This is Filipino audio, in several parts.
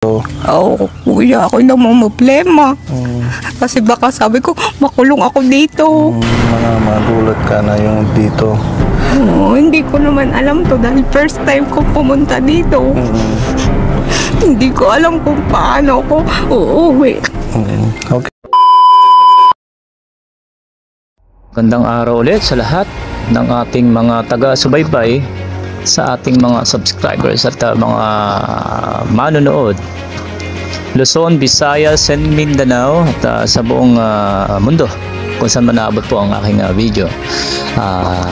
Oo, kuya, ako namumblema. Kasi baka sabi ko, makulong ako dito. Magulat ka na yung dito. Oo, hindi ko naman alam to dahil first time ko pumunta dito. Hindi ko alam kung paano ako uuwi. Okay. Gandang araw ulit sa lahat ng ating mga taga-subaybay, sa ating mga subscribers at mga manonood Luzon, Visayas, and Mindanao at sa buong mundo kung saan man naabot po ang aking video.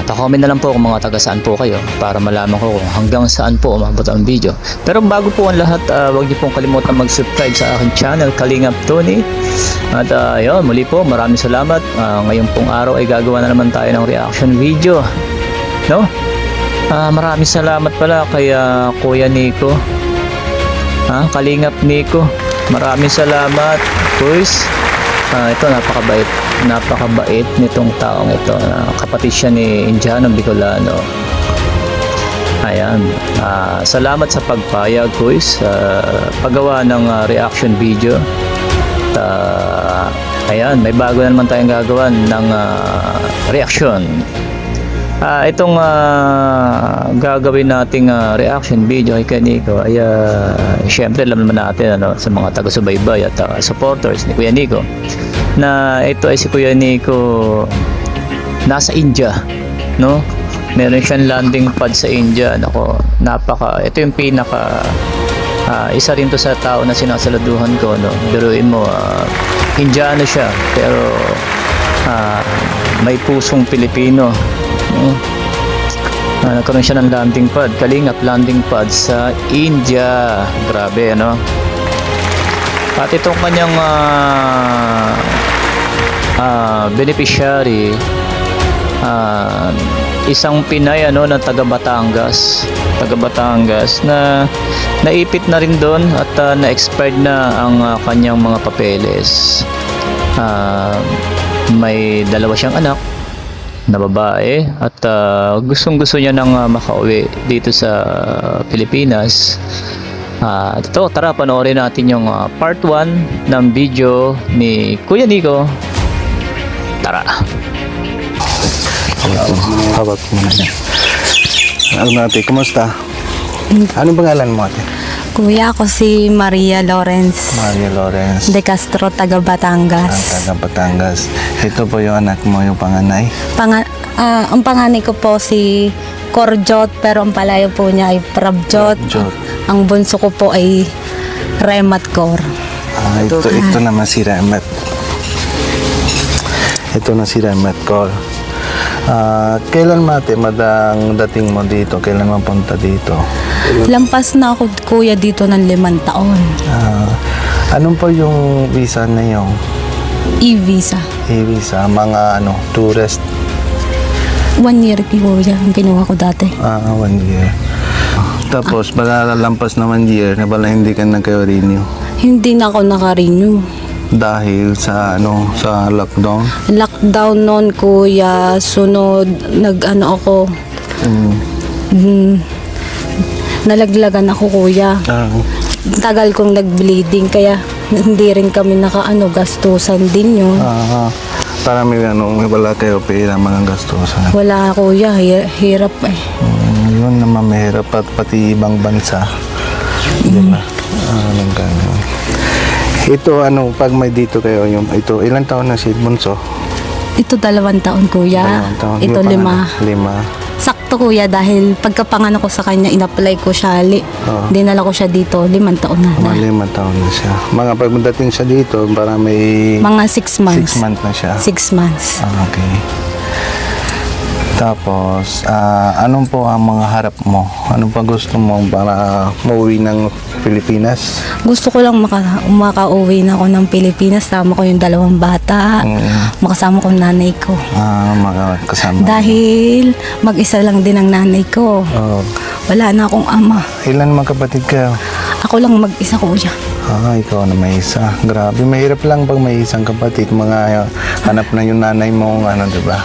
Pa-comment na lang po kung mga taga saan po kayo para malaman ko kung hanggang saan po umabot ang video. Pero bago po ang lahat, huwag niyo pong kalimutan mag-subscribe sa aking channel, Kalingap Tony. At yun, muli po, maraming salamat. Ngayong pong araw ay gagawa na naman tayo ng reaction video, no? Maraming salamat pala kay Kuya Nico, Kalingap Nico. Maraming salamat, guys. Ito, napakabait nitong taong ito. Kapatid siya ni Indiano Bicolano. Ayan, salamat sa pagpayag, guys, paggawa ng reaction video. Ayan, may bago na naman tayong gagawa ng reaction. Itong gagawin nating reaction video kay Nico ay syempre alam naman natin sa mga taga-subaybay at supporters ni Kuya Nico na ito ay si Kuya Nico nasa India, no? Meron siyang landing pad sa India. Nako, ito yung pinaka isa rin to sa tao na sinasaluduhan ko, no? Biruin mo, Indiano siya pero may pusong Pilipino. Nagkaroon siya ng landing pad, Kalingap landing pad sa India. Grabe, ano? At itong kanyang beneficiary, isang Pinay na taga Batangas na naipit na rin doon at na-expired na ang kanyang mga papeles. May dalawa siyang anak na babae at gustong-gusto niya nang makauwi dito sa Pilipinas. Ito, tara panoorin natin yung part 1 ng video ni Kuya Nico. Tara. Hawak mo na yan. Ate, kumusta? Anong pangalan mo, ate? Kuya, ako si Maria Lawrence. Maria Lawrence De Castro, taga Batangas. Taga Batangas. Ito po yung anak mo, yung panganay? Ang panganay ko po si Corjot, pero ang palayo po niya ay Prabjot. Ang bunso ko po ay Remat Cor. Ito naman si Remat. Ito na si Remat Cor. Kailan mate madang dating mo dito? Kailan mapunta dito? Lampas na ako, kuya, dito ng 5 taon. Anong po yung visa na yung? E-visa. E-visa, mga tourist? 1 year, kuya, ang kinuha ko dati. 1 year. Tapos, lampas na 1 year, na pala hindi ka nagka-renew? Hindi na ako naka-renew. Dahil sa sa lockdown? Lockdown noon, kuya. Sunod, ako. Nalaglagan ako, kuya. Tagal kong nag-bleeding, kaya hindi rin kami gastusan din yun. Para may wala kayo pera, mga gastusan. Wala, kuya. Hirap eh. Yun naman, mahirap pati ibang bansa. Diba? Ganun. Ito, pag may dito kayo, ilang taon na si Bunso? Ito 2 taon, kuya. 2 taon. Ito 5. Sakto, kuya, dahil pagkapanganak ko sa kanya, in-apply ko siya. Dinala ko siya dito, 5 taon na. 5 taon na siya. Mga pagdating siya dito, para may... Mga 6 months. 6 months na siya. 6 months. Okay. Tapos, anong po ang mga harap mo? Anong pa gusto mo para mauwi ng Pilipinas? Gusto ko lang makauwi na ako ng Pilipinas. Sama ko yung 2 bata. Makasama ko yung nanay ko. Makasama. Dahil mag-isa lang din ang nanay ko. Wala na akong ama. Ilan mga kapatid kayo? Ako lang mag-isa, kuya. Ikaw na may isa. Grabe, mahirap lang pag may isang kapatid. Mga hanap na yung nanay mo, diba?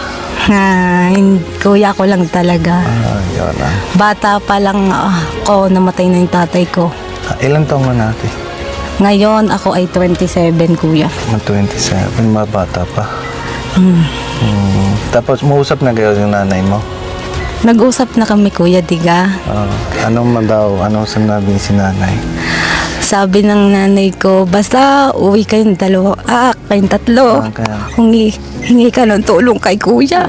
Kuya ko lang talaga. Yun. Bata pa lang ako, namatay na yung tatay ko. Ilan taong na natin? Ngayon, ako ay 27, kuya. 27, mabata pa. Mm. Tapos, mausap na kayo yung nanay mo? Nag-usap na kami, kuya, diga. Anong man daw? Anong sinabi si nanay? Sabi ng nanay ko, basta uwi kayong dalawa, kayong tatlo. Kaya, Hingi ka ng tulong kay kuya.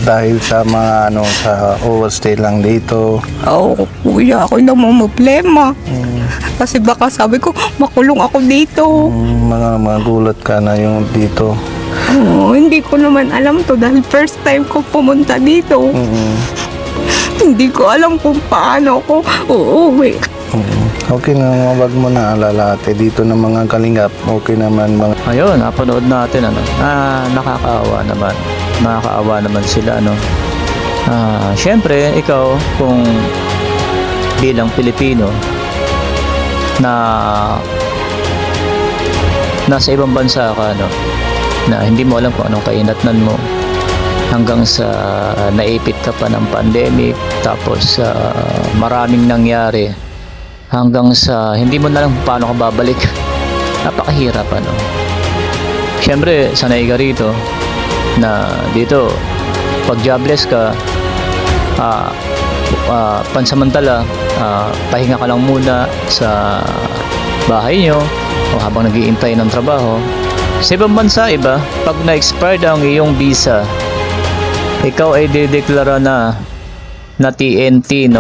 dahil sa mga sa overstay lang dito. Oo, kuya, ako naman problema. Kasi baka sabi ko, makulong ako dito. Mga gulat ka na yung dito. Oo, hindi ko naman alam to dahil first time ko pumunta dito. Hindi ko alam kung paano ako uuwi. Okay na, wag mo na alalate dito ng mga kalingap. Okay naman mga... Ayun, napanood natin nakakaawa naman. Nakakaawa naman sila syempre ikaw kung bilang Pilipino na nasa ibang bansa ka na hindi mo alam kung anong kainatnan mo hanggang sa naipit ka pa ng pandemic, tapos maraming nangyari hanggang sa hindi mo na lang paano ka babalik. Napakahirap syempre sanay ka rito na dito pag jobless ka, pansamantala pahinga ka lang muna sa bahay nyo o habang nag-iintay ng trabaho. Sa ibang bansa, pag na-expired ang iyong visa, ikaw ay dideklara na TNT,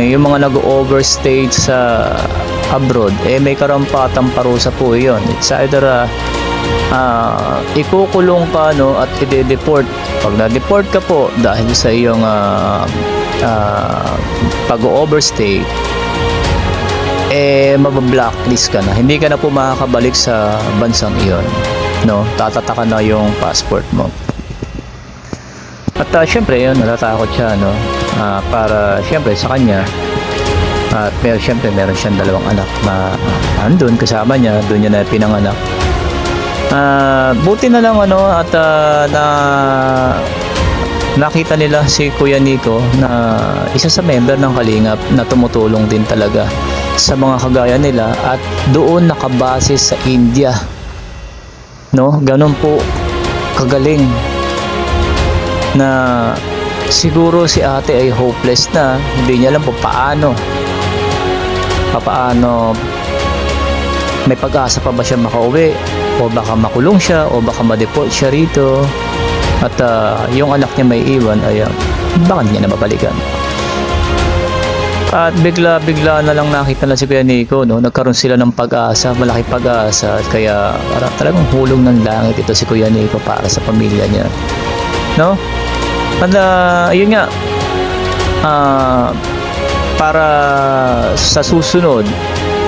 yung mga nag-overstay sa abroad, may karampatang parusa po yun. It's either ikukulong ka at i-deport. Pag na-deport ka po dahil sa iyong pag-overstay, mabablacklist ka na. Hindi ka na po makakabalik sa bansang iyon. Tatataka na yung passport mo. At syempre yun, natatakot siya para syempre sa kanya. At syempre meron siyang dalawang anak na andun kasama niya, doon niya na pinanganak. Buti na lang at nakita nila si Kuya Nico na isa sa member ng Kalingap na tumutulong din talaga sa mga kagaya nila at doon nakabase sa India. Ganun po kagaling na siguro si ate ay hopeless na, hindi niya alam po paano may pag-asa pa ba siya makauwi o baka makulong siya o baka ma-deport siya rito at yung anak niya may iwan ay baka hindi niya na mabalikan. At bigla na lang nakita na si Kuya Nico, nagkaroon sila ng pag-asa, malaki pag-asa, at kaya talagang hulog ng langit ito si Kuya Nico para sa pamilya niya. At yun nga, para sa susunod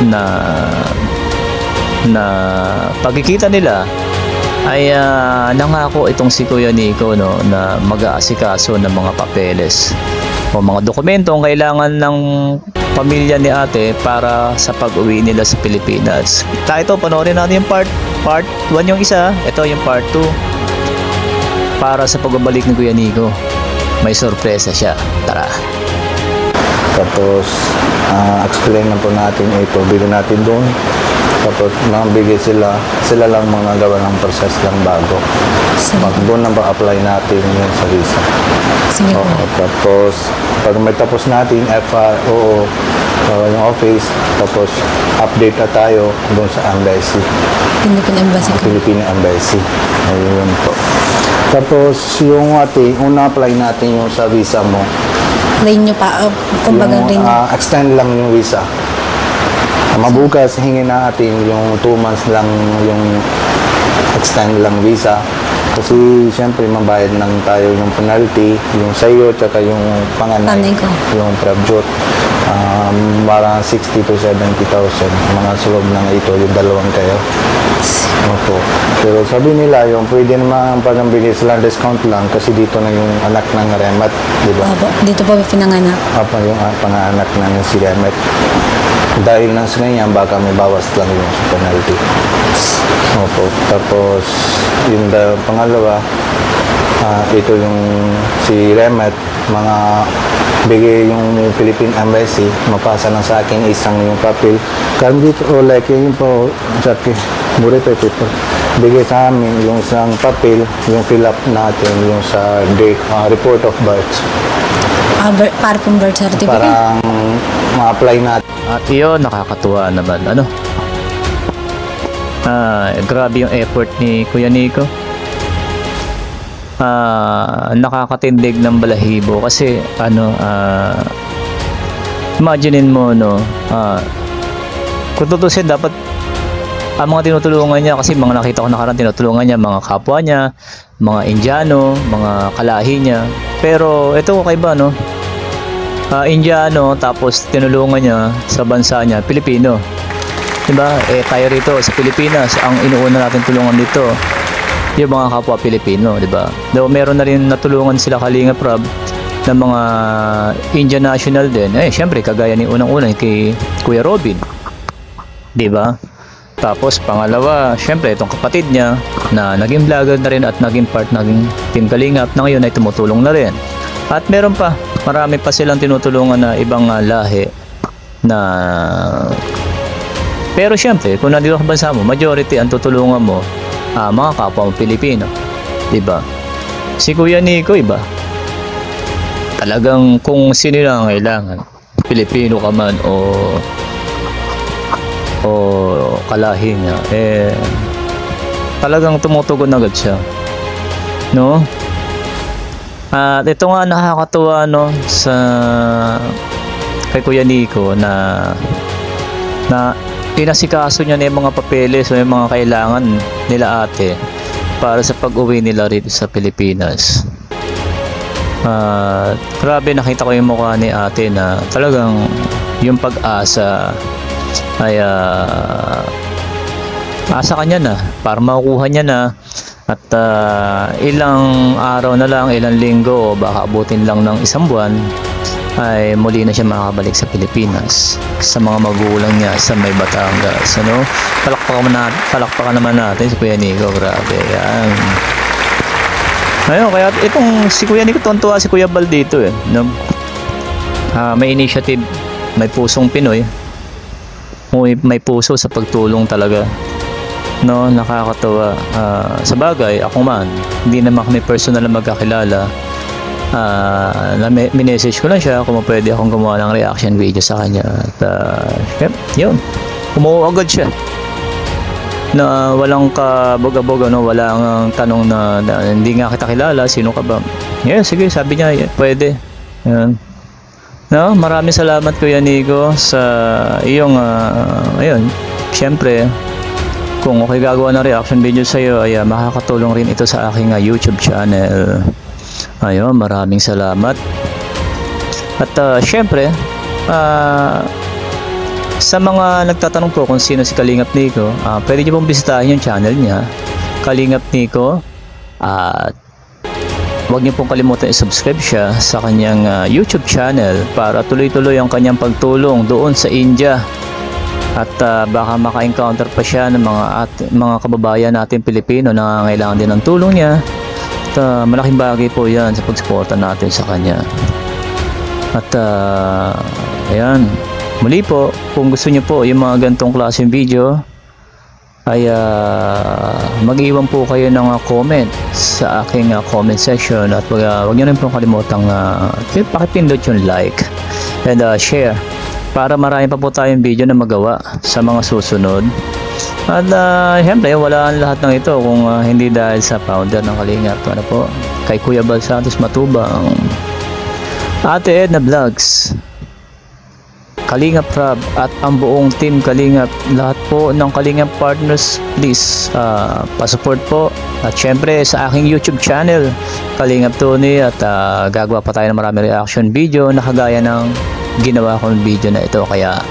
na pagkikita nila ay nangako itong si Kuya Nico na mag-aasikaso ng mga papeles o mga dokumento ang kailangan ng pamilya ni ate para sa pag-uwi nila sa Pilipinas. Ito, panoorin natin yung part 1 yung isa, ito yung part 2 para sa pagbabalik ni Kuya Nico. May sorpresa siya, tara. Tapos explain na po natin ito, bigyan natin doon. Tapos mabigay sila lang mga gawa ng process lang bago. Doon na ba apply natin yung sa visa. Sige po. Tapos pag may tapos natin FRO yung office, tapos update na tayo doon sa embassy. Philippine Embassy. Ayun po. Tapos yung una apply natin yung sa visa mo. Renew pa, kumbaga renew. Extend lang yung visa. Mabukas, hingin natin yung 2 months lang yung extend lang visa. Kasi siyempre mabayad lang tayo yung penalty, yung sayo, tsaka yung panganay, yung prabjot. Parang 60 to 70,000 mga sulog ng ito, yung dalawang kayo. Opo. Pero sabi nila, yung pwede naman pagambili silang discount lang kasi dito na yung anak ng Remat, di ba? Dito po pinanganak. Yung panganak na si Remat. Dahil lang sa kanya, baka may bawas lang yung penalty. Opo. Tapos, yung pangalawa, ito yung si Remat, mga bigay yung Philippine Embassy, mapasa lang sa akin isang yung papel. Kaya dito, like yun po, Jackie, mura pa paper. Bigay sa amin yung isang papel, yung fill up natin, yung sa date, report of birth. Para pong birth certificate? Parang ma-apply natin. At yun, nakakatuwa naman. Ano? Grabe yung effort ni Kuya Nico. Nakakatindig ng balahibo kasi imaginein mo, no, kung tutusin, dapat ang mga tinutulungan niya, kasi mga nakita ko nakaraan tinutulungan niya mga kapwa niya, mga Indiano, mga kalahi niya. Pero ito kakaiba, no, Indiano, tapos tinulungan niya sa bansa niya Pilipino, diba? Tayo rito sa Pilipinas, ang inuuna natin tulungan dito yung mga kapwa Pilipino, di ba? Though meron na rin natulungan sila Kalingap Rob ng mga Indian national din. Syempre kagaya ni unang-una kay Kuya Robin, di ba? Tapos pangalawa, syempre itong kapatid niya na naging vlogger na rin at naging part naging Team Kalingap na ngayon ay tumutulong na rin. At meron pa, marami pa silang tinutulungan na ibang lahi na, pero syempre kung nandito sa bansa mo, majority ang tutulungan mo mga kapwa mo Pilipino, diba? Si Kuya Nico, iba. Talagang kung sino lang kailangan, Pilipino ka man o kalahi niya, talagang tumutugon agad siya, no? At ito nga nakakatuwa, no, sa kay Kuya Nico na pinasikaso niya na yung mga papeles o yung mga kailangan nila ate para sa pag-uwi nila rito sa Pilipinas. Grabe, nakita ko yung mukha ni ate na talagang yung pag-asa ay asa kanya na para makukuha niya na. At ilang araw na lang, ilang linggo o baka abutin lang ng isang buwan ay muli na siya makakabalik sa Pilipinas sa mga magulang niya sa may Batangas, ano? Palakpakan naman natin si Kuya Nico. Grabe yan. Ayun, kaya itong si Kuya Nico, tuwan-tuwa si Kuya Bal dito, no? May initiative, may pusong Pinoy, may puso sa pagtulong talaga, no? Nakakatawa. Sa bagay, ako man, hindi naman kami personal na magkakilala. Minessage ko lang siya kung pwede akong gumawa ng reaction video sa kanya. At yun, umuo agad siya na walang kaboga-boga, no? Walang tanong na hindi nga kita kilala, sino ka ba? Sige, sabi niya, pwede. Yan. No, maraming salamat Kuya Nico sa iyong ayun, syempre kung okay gagawa ng reaction video sa iyo ay makakatulong rin ito sa aking YouTube channel. Ayun, maraming salamat. At syempre, sa mga nagtatanong po kung sino si Kalingap Nico, pwede niyo pong bisitahin yung channel niya, Kalingap Nico. At huwag niyo pong kalimutan i-subscribe siya sa kanyang YouTube channel para tuloy-tuloy ang kanyang pagtulong doon sa India. At baka maka-encounter pa siya ng mga kababayan natin Pilipino na kailangan din ng tulong niya. Malaking bagay po yan sa pagsuporta natin sa kanya. At ayan, muli po, kung gusto niyo po yung mga gantong klaseng video ay mag-iwan po kayo ng comment sa aking comment section. At wag niyo rin po kalimutang pakipindot yung like and share para marami pa po tayong video na magawa sa mga susunod. At siyempre wala ang lahat ng ito kung hindi dahil sa founder ng Kalingap, kay Kuya Bal Santos Matubang, Ate Edna Vlogs, Kalingap Rob at ang buong team Kalingap, lahat po ng Kalingap partners, please pasupport po. At syempre sa aking YouTube channel Kalingap Tony, at gagawa pa tayo ng maraming reaction video na kagaya ng ginawa kong video na ito. Kaya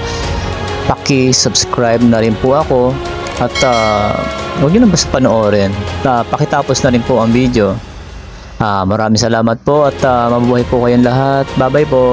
paki-subscribe na rin po ako. At huwag nyo na basta panoorin, pakitapos na rin po ang video. Maraming salamat po at mabuhay po kayong lahat. Bye bye po.